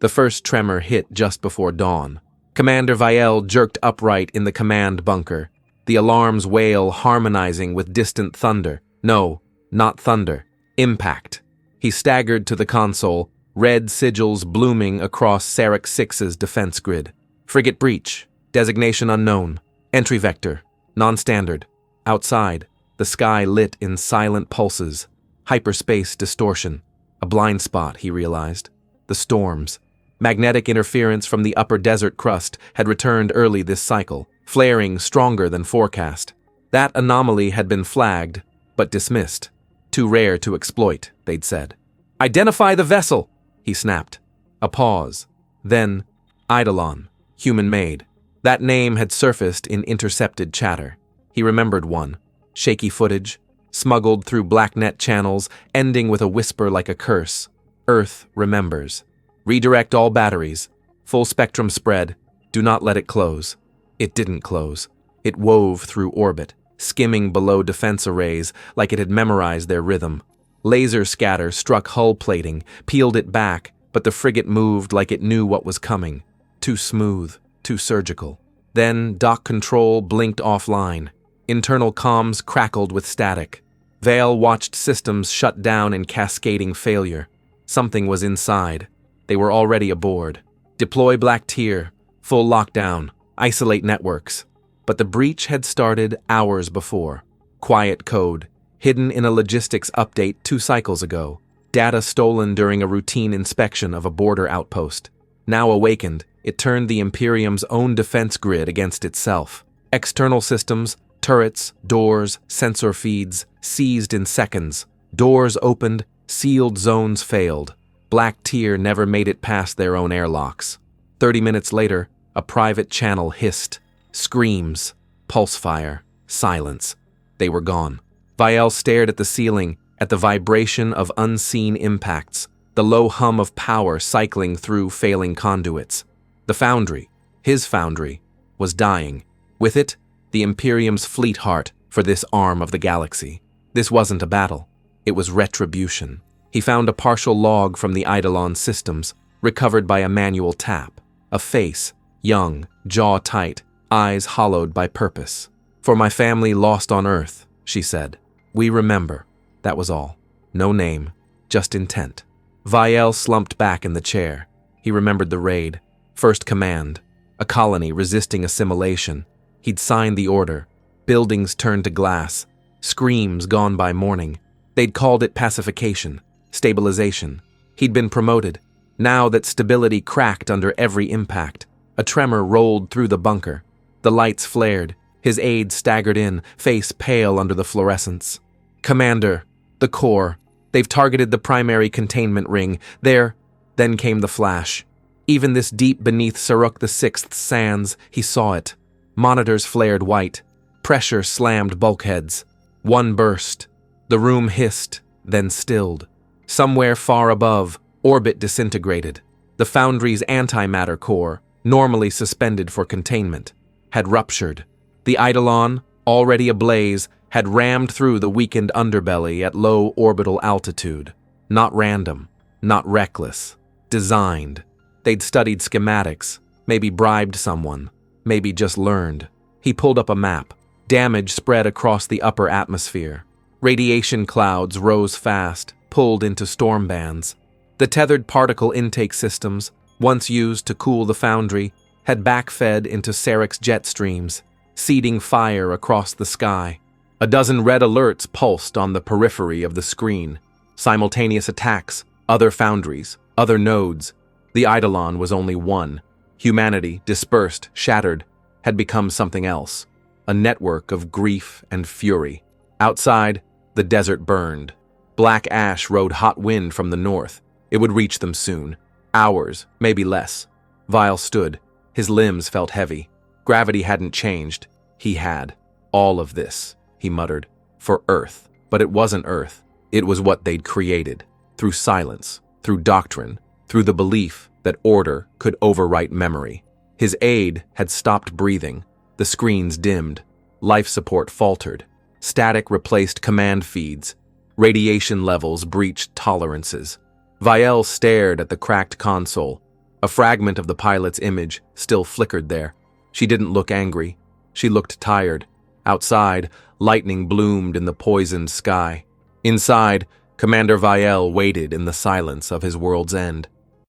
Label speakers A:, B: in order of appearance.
A: The first tremor hit just before dawn. Commander Vael jerked upright in the command bunker, the alarm's wail harmonizing with distant thunder. No, not thunder. Impact. He staggered to the console, red sigils blooming across Sarruk VI's defense grid. Frigate breach. Designation unknown. Entry vector. Non-standard. Outside, the sky lit in silent pulses. Hyperspace distortion. A blind spot, he realized. The storms. Magnetic interference from the upper desert crust had returned early this cycle, flaring stronger than forecast. That anomaly had been flagged, but dismissed. Too rare to exploit, they'd said. "Identify the vessel!" he snapped. A pause. Then, Eidolon, human-made. That name had surfaced in intercepted chatter. He remembered one. Shaky footage, smuggled through blacknet channels, ending with a whisper like a curse. Earth remembers. Redirect all batteries. Full spectrum spread. Do not let it close. It didn't close. It wove through orbit, skimming below defense arrays like it had memorized their rhythm. Laser scatter struck hull plating, peeled it back, but the frigate moved like it knew what was coming. Too smooth, too surgical. Then dock control blinked offline. Internal comms crackled with static. Vael watched systems shut down in cascading failure. Something was inside. They were already aboard. Deploy Black Tier. Full lockdown. Isolate networks. But the breach had started hours before. Quiet code, hidden in a logistics update 2 cycles ago. Data stolen during a routine inspection of a border outpost. Now awakened, it turned the Imperium's own defense grid against itself. External systems, turrets, doors, sensor feeds, seized in seconds. Doors opened, sealed zones failed. Black Tier never made it past their own airlocks. 30 minutes later, a private channel hissed. Screams, pulse fire, silence. They were gone. Vael stared at the ceiling, at the vibration of unseen impacts, the low hum of power cycling through failing conduits. The foundry, his foundry, was dying. With it, the Imperium's fleet heart for this arm of the galaxy. This wasn't a battle. It was retribution. He found a partial log from the Eidolon systems, recovered by a manual tap. A face, young, jaw tight, eyes hollowed by purpose. "For my family lost on Earth," she said. "We remember." That was all. No name, just intent. Vael slumped back in the chair. He remembered the raid. First command. A colony resisting assimilation. He'd signed the order. Buildings turned to glass. Screams gone by morning. They'd called it pacification. Stabilization. He'd been promoted. Now that stability cracked under every impact, a tremor rolled through the bunker. The lights flared. His aide staggered in, face pale under the fluorescence. "Commander, the core. They've targeted the primary containment ring. There." Then came the flash. Even this deep beneath Sarruk VI's sands, he saw it. Monitors flared white. Pressure slammed bulkheads. One burst. The room hissed, then stilled. Somewhere far above, orbit disintegrated. The foundry's antimatter core, normally suspended for containment, had ruptured. The Eidolon, already ablaze, had rammed through the weakened underbelly at low orbital altitude. Not random, not reckless. Designed. They'd studied schematics, maybe bribed someone, maybe just learned. He pulled up a map. Damage spread across the upper atmosphere. Radiation clouds rose fast, pulled into storm bands. The tethered particle intake systems, once used to cool the foundry, had backfed into Sarruk's jet streams, seeding fire across the sky. A dozen red alerts pulsed on the periphery of the screen. Simultaneous attacks, other foundries, other nodes. The Eidolon was only one. Humanity, dispersed, shattered, had become something else. A network of grief and fury. Outside, the desert burned. Black ash rode hot wind from the north. It would reach them soon. Hours, maybe less. Vael stood. His limbs felt heavy. Gravity hadn't changed. He had. All of this, he muttered, for Earth. But it wasn't Earth. It was what they'd created. Through silence, through doctrine, through the belief that order could overwrite memory. His aide had stopped breathing. The screens dimmed. Life support faltered. Static replaced command feeds. Radiation levels breached tolerances. Vael stared at the cracked console. A fragment of the pilot's image still flickered there. She didn't look angry. She looked tired. Outside, lightning bloomed in the poisoned sky. Inside, Commander Vael waited in the silence of his world's end.